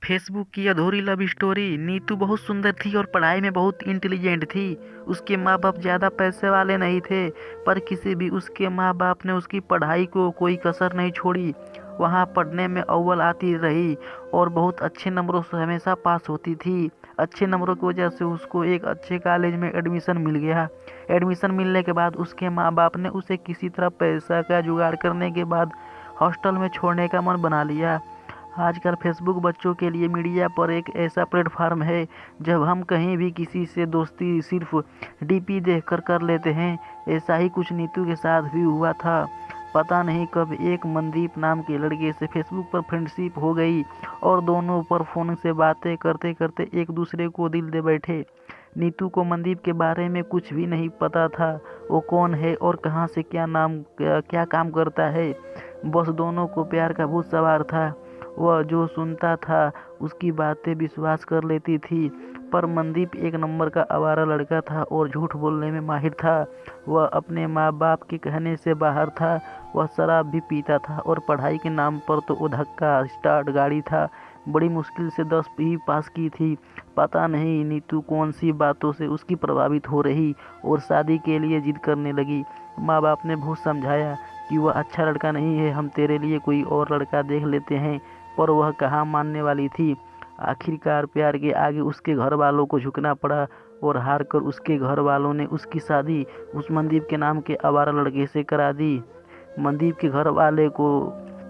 Facebook की अधूरी love story. Neetu बहुत सुंदर थी और पढ़ाई में बहुत इंटेलिजेंट थी। उसके माँ बाप ज़्यादा पैसे वाले नहीं थे, पर किसी भी उसके माँ बाप ने उसकी पढ़ाई को कोई कसर नहीं छोड़ी। वहाँ पढ़ने में अव्वल आती रही और बहुत अच्छे नंबरों से हमेशा पास होती थी। अच्छे नंबरों की वजह से उसको एक अच्छे कॉलेज में एडमिशन मिल गया। एडमिशन मिलने के बाद उसके माँ बाप ने उसे किसी तरह पैसा का जुगाड़ करने के बाद हॉस्टल में छोड़ने का मन बना लिया। आजकल फेसबुक बच्चों के लिए मीडिया पर एक ऐसा प्लेटफॉर्म है जब हम कहीं भी किसी से दोस्ती सिर्फ डीपी देखकर कर लेते हैं। ऐसा ही कुछ नीतू के साथ भी हुआ था। पता नहीं कब एक मनदीप नाम के लड़के से फेसबुक पर फ्रेंडशिप हो गई और दोनों पर फ़ोन से बातें करते करते एक दूसरे को दिल दे बैठे। नीतू को मनदीप के बारे में कुछ भी नहीं पता था। वो कौन है और कहाँ से क्या काम करता है। बस दोनों को प्यार का भूत सवार था। वह जो सुनता था उसकी बातें विश्वास कर लेती थी। पर मनदीप एक नंबर का आवारा लड़का था और झूठ बोलने में माहिर था। वह अपने माँ बाप के कहने से बाहर था। वह शराब भी पीता था और पढ़ाई के नाम पर तो वो धक्का स्टार्ट गाड़ी था। बड़ी मुश्किल से 10 ही पास की थी। पता नहीं नीतू कौन सी बातों से उसकी प्रभावित हो रही और शादी के लिए जिद करने लगी। माँ बाप ने बहुत समझाया कि वह अच्छा लड़का नहीं है, हम तेरे लिए कोई और लड़का देख लेते हैं, पर वह कहाँ मानने वाली थी। आखिरकार प्यार के आगे उसके घर वालों को झुकना पड़ा और हार कर उसके घर वालों ने उसकी शादी उस मनदीप के नाम के आवारा लड़के से करा दी। मनदीप के घर वाले को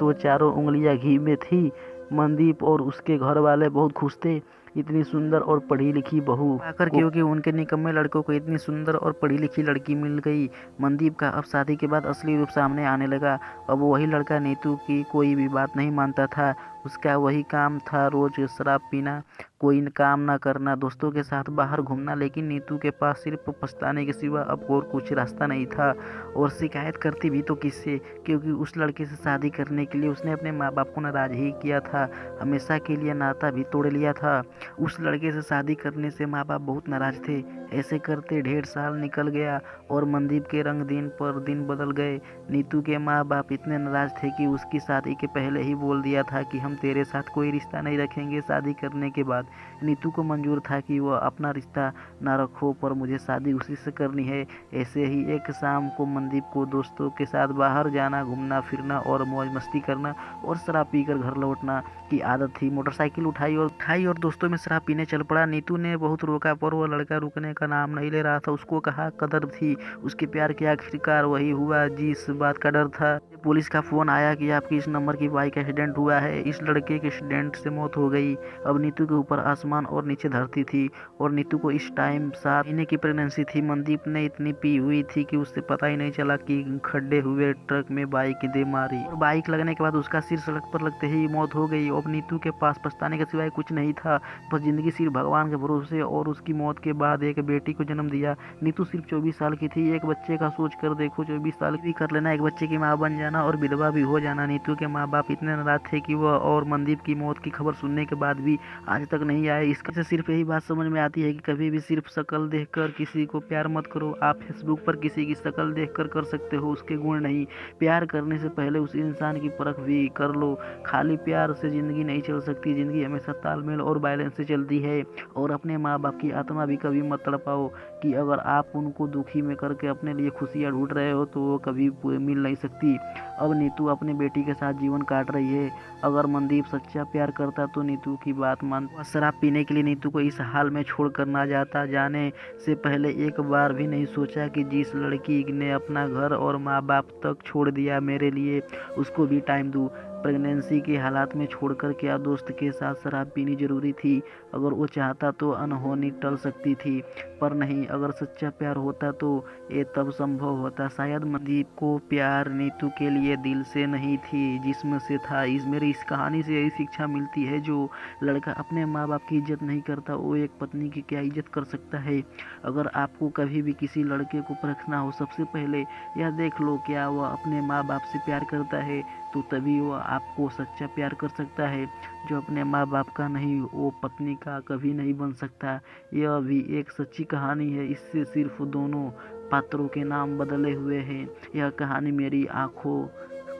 तो चारों उंगलियां घी में थी। मनदीप और उसके घर वाले बहुत खुश थे। इतनी सुंदर और पढ़ी लिखी बहू आकर क्योंकि उनके निकम्मे लड़कों को इतनी सुंदर और पढ़ी लिखी लड़की मिल गई। मनदीप का अब शादी के बाद असली रूप सामने आने लगा। अब वही लड़का नीतू की कोई भी बात नहीं मानता था। उसका वही काम था, रोज शराब पीना, कोई काम ना करना, दोस्तों के साथ बाहर घूमना। लेकिन नीतू के पास सिर्फ पछताने के सिवा अब और कुछ रास्ता नहीं था। और शिकायत करती भी तो किससे, क्योंकि उस लड़के से शादी करने के लिए उसने अपने माँ बाप को नाराज ही किया था। हमेशा के लिए नाता भी तोड़ लिया था। उस लड़के से शादी करने से माँ बाप बहुत नाराज थे। ऐसे करते 1.5 साल निकल गया और मनदीप के रंग दिन पर दिन बदल गए। नीतू के माँ बाप इतने नाराज थे कि उसकी शादी के पहले ही बोल दिया था कि हम तेरे साथ कोई रिश्ता नहीं रखेंगे। शादी करने के बाद नीतू को मंजूर था कि वह अपना रिश्ता ना रखो, पर मुझे शादी उसी से करनी है। ऐसे ही एक शाम को मनदीप को दोस्तों के साथ बाहर जाना, घूमना फिरना और मौज मस्ती करना और शराब पीकर घर लौटना की आदत थी। मोटरसाइकिल उठाई और दोस्तों में शराब पीने चल पड़ा। नीतू ने बहुत रोका पर वह लड़का रुकने का नाम नहीं ले रहा था। उसको कहाँ कदर थी उसके प्यार की। आखिरकार वही हुआ जिस बात का डर था। पुलिस का फोन आया कि आपकी इस नंबर की बाइक एक्सीडेंट हुआ है। इस लड़के के एक्सीडेंट से मौत हो गई। अब नीतू के ऊपर आसमान और नीचे धरती थी और नीतू को इस टाइम 7 महीने की प्रेगनेंसी थी। मनदीप ने इतनी पी हुई थी कि उससे पता ही नहीं चला कि खड्डे हुए ट्रक में बाइक दे मारी और बाइक लगने के बाद उसका सिर सड़क पर लगते ही मौत हो गई। अब नीतू के पास पछताने के सिवाय कुछ नहीं था। बस जिंदगी सिर्फ भगवान के भरोसे। और उसकी मौत के बाद एक बेटी को जन्म दिया। नीतू सिर्फ 24 साल की थी। एक बच्चे का सोच कर देखो, 24 साल भी कर लेना, एक बच्चे की माँ बन जाना और विधवा भी हो जाना। नीतू के माँ बाप इतने नाराज थे कि वह और मनदीप की मौत की खबर सुनने के बाद भी आज तक नहीं आए। इससे सिर्फ यही बात समझ में आती है कि कभी भी सिर्फ शक्ल देखकर किसी को प्यार मत करो। आप फेसबुक पर किसी की शक्ल देखकर कर सकते हो, उसके गुण नहीं। प्यार करने से पहले उस इंसान की परख भी कर लो। खाली प्यार से जिंदगी नहीं चल सकती। जिंदगी हमेशा तालमेल और बैलेंस से चलती है। और अपने माँ बाप की आत्मा भी कभी मत तड़पाओ कि अगर आप उनको दुखी में करके अपने लिए खुशियाँ ढूंढ रहे हो तो वो कभी मिल नहीं सकती। अब नीतू अपने बेटी के साथ जीवन काट रही है। अगर मनदीप सच्चा प्यार करता तो नीतू की बात मानता। शराब पीने के लिए नीतू को इस हाल में छोड़ कर ना जाता। जाने से पहले एक बार भी नहीं सोचा कि जिस लड़की ने अपना घर और माँ बाप तक छोड़ दिया मेरे लिए, उसको भी टाइम दूँ। प्रेगनेंसी के हालात में छोड़कर क्या दोस्त के साथ शराब पीनी जरूरी थी? अगर वो चाहता तो अनहोनी टल सकती थी, पर नहीं। अगर सच्चा प्यार होता तो ये तब संभव होता। शायद मनदीप को प्यार नीतू के लिए दिल से नहीं थी, जिस्म से था। मेरी इस कहानी से यही शिक्षा मिलती है, जो लड़का अपने माँ बाप की इज्जत नहीं करता वो एक पत्नी की क्या इज्जत कर सकता है। अगर आपको कभी भी किसी लड़के को परखना हो, सबसे पहले यह देख लो क्या वह अपने माँ बाप से प्यार करता है, तो तभी वह आपको सच्चा प्यार कर सकता है। जो अपने माँ बाप का नहीं वो पत्नी का कभी नहीं बन सकता। यह भी एक सच्ची कहानी है। इससे सिर्फ दोनों पात्रों के नाम बदले हुए हैं। यह कहानी मेरी आंखों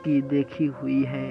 की देखी हुई है।